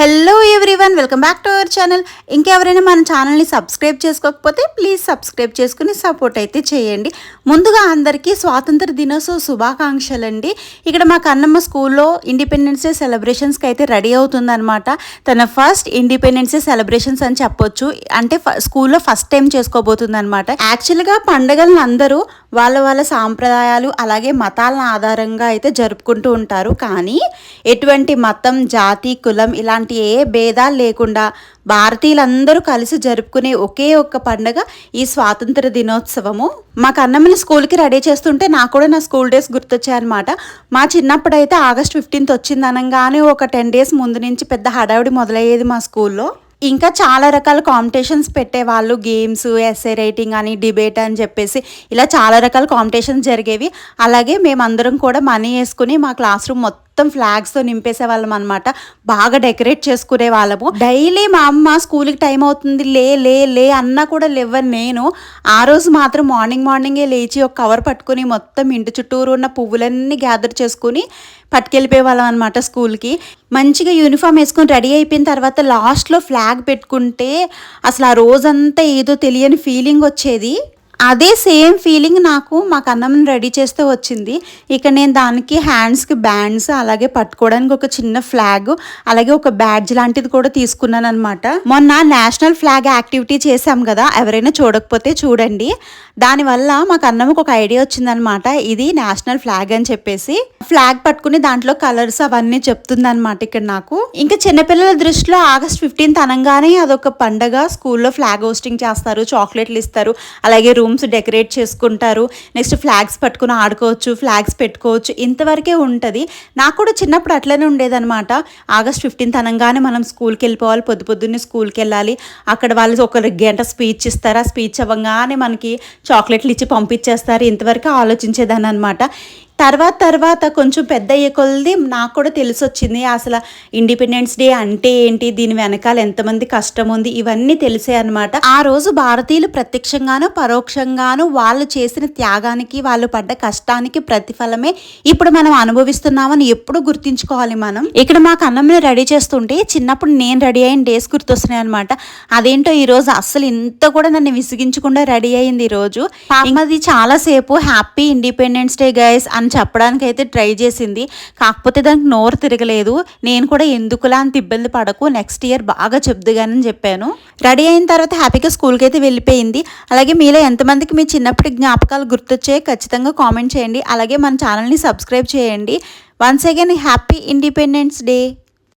Hello everyone, welcome back to our channel. ఇంకెవరైనా మన ఛానల్ని సబ్స్క్రైబ్ చేసుకోకపోతే ప్లీజ్ సబ్స్క్రైబ్ చేసుకుని సపోర్ట్ అయితే చేయండి. ముందుగా అందరికీ స్వాతంత్ర దినోత్సవ శుభాకాంక్షలు అండి. ఇక్కడ మా కన్నమ్మ స్కూల్లో ఇండిపెండెన్స్ డే సెలబ్రేషన్స్కి అయితే రెడీ అవుతుందన్నమాట. తన ఫస్ట్ ఇండిపెండెన్స్ డే సెలబ్రేషన్స్ అని చెప్పొచ్చు. అంటే స్కూల్లో ఫస్ట్ టైం చేసుకోబోతుంది అనమాట. యాక్చువల్గా పండుగలను అందరూ వాళ్ళ వాళ్ళ సాంప్రదాయాలు అలాగే మతాలను ఆధారంగా అయితే జరుపుకుంటూ ఉంటారు. కానీ ఎటువంటి మతం, జాతి, కులం ఇలాంటి ఏ భేదాలు లేకుండా భారతీయులందరూ కలిసి జరుపుకునే ఒకే ఒక్క పండుగ ఈ స్వాతంత్ర దినోత్సవము. మా కన్నమ్మని స్కూల్కి రెడీ చేస్తుంటే నాకు కూడా నా స్కూల్ డేస్ గుర్తొచ్చాయన్నమాట. మా చిన్నప్పుడు అయితే August 15th వచ్చింది అనగానే ఒక 10 days ముందు నుంచి పెద్ద హడావిడి మొదలయ్యేది మా స్కూల్లో. ఇంకా చాలా రకాల కాంపిటీషన్స్ పెట్టేవాళ్ళు. గేమ్స్, ఎస్ఏ రైటింగ్ అని, డిబేట్ అని చెప్పేసి ఇలా చాలా రకాల కాంపిటీషన్స్ జరిగేవి. అలాగే మేమందరం కూడా మనీ వేసుకుని మా క్లాస్ రూమ్ మొత్తం ఫ్లాగ్స్తో నింపేసే వాళ్ళం అనమాట. బాగా డెకరేట్ చేసుకునే వాళ్ళము. డైలీ మా అమ్మ స్కూల్కి టైం అవుతుంది లే లే లే అన్నా కూడా లేవని నేను ఆ రోజు మాత్రం మార్నింగే లేచి ఒక కవర్ పట్టుకుని మొత్తం ఇంటి చుట్టూరు ఉన్న పువ్వులన్నీ గ్యాదర్ చేసుకుని పట్టుకెళ్ళిపోయే వాళ్ళం అనమాట స్కూల్కి. మంచిగా యూనిఫామ్ వేసుకొని రెడీ అయిపోయిన తర్వాత లాస్ట్లో ఫ్లాగ్ పెట్టుకుంటే అసలు ఆ రోజంతా ఏదో తెలియని ఫీలింగ్ వచ్చేది. అదే సేమ్ ఫీలింగ్ నాకు మా కన్నమ్మని రెడీ చేస్తే వచ్చింది. ఇక నేను దానికి హ్యాండ్స్కి బ్యాండ్స్, అలాగే పట్టుకోవడానికి ఒక చిన్న ఫ్లాగ్, అలాగే ఒక బ్యాడ్జ్ లాంటిది కూడా తీసుకున్నాను అనమాట. మొన్న నేషనల్ ఫ్లాగ్ యాక్టివిటీ చేశాం కదా, ఎవరైనా చూడకపోతే చూడండి. దానివల్ల మా కన్నమ్మకు ఒక ఐడియా వచ్చిందనమాట. ఇది నేషనల్ ఫ్లాగ్ అని చెప్పేసి ఫ్లాగ్ పట్టుకుని దాంట్లో కలర్స్ అవన్నీ చెప్తుందనమాట ఇక్కడ నాకు. ఇంకా చిన్నపిల్లల దృష్టిలో August 15th అనగానే అదొక పండగ. స్కూల్లో ఫ్లాగ్ హోస్టింగ్ చేస్తారు, చాక్లెట్లు ఇస్తారు, అలాగే రూమ్స్ డెకరేట్ చేసుకుంటారు. నెక్స్ట్ ఫ్లాగ్స్ పట్టుకుని ఆడుకోవచ్చు, ఫ్లాగ్స్ పెట్టుకోవచ్చు, ఇంతవరకే ఉంటుంది. నాకు కూడా చిన్నప్పుడు అట్లనే ఉండేదన్నమాట. August 15th అనగానే మనం స్కూల్కి వెళ్ళిపోవాలి, పొద్దున్నే స్కూల్కి వెళ్ళాలి. అక్కడ వాళ్ళు ఒక గంట స్పీచ్ ఇస్తారు. ఆ స్పీచ్ అవ్వగానే మనకి చాక్లెట్లు ఇచ్చి పంపించేస్తారు. ఇంతవరకు ఆలోచించేదాన్ని అనమాట. తర్వాత కొంచెం పెద్ద అయ్యే కొలది నాకు కూడా తెలిసొచ్చింది అసలు ఇండిపెండెన్స్ డే అంటే ఏంటి, దీని వెనకాల ఎంతమంది కష్టం ఉంది, ఇవన్నీ తెలిసే అనమాట. ఆ రోజు భారతీయులు ప్రత్యక్షంగాను పరోక్షంగాను వాళ్ళు చేసిన త్యాగానికి, వాళ్ళు పడ్డ కష్టానికి ప్రతిఫలమే ఇప్పుడు మనం అనుభవిస్తున్నామని ఎప్పుడు గుర్తించుకోవాలి మనం. ఇక్కడ మా కన్నమ్మని రెడీ చేస్తుంటే చిన్నప్పుడు నేను రెడీ అయిన డేస్ గుర్తొస్తున్నాయి అనమాట. అదేంటో ఈ రోజు అస్సలు ఇంత కూడా నన్ను విసిగించకుండా రెడీ అయింది. ఈ రోజు అది చాలాసేపు హ్యాపీ ఇండిపెండెన్స్ డే గైస్ అని చెప్పడానికి అయితే ట్రై చేసింది. కాకపోతే దానికి నోరు తిరగలేదు. నేను కూడా ఎందుకులా అంత ఇబ్బంది పడకు, నెక్స్ట్ ఇయర్ బాగా చెప్దుగానని చెప్పాను. రెడీ అయిన తర్వాత హ్యాపీగా స్కూల్కి అయితే వెళ్ళిపోయింది. అలాగే మీలో ఎంతమందికి మీ చిన్నప్పటి జ్ఞాపకాలు గుర్తొచ్చాయి ఖచ్చితంగా కామెంట్ చేయండి. అలాగే మన ఛానల్ని సబ్స్క్రైబ్ చేయండి. Once again happy independence day.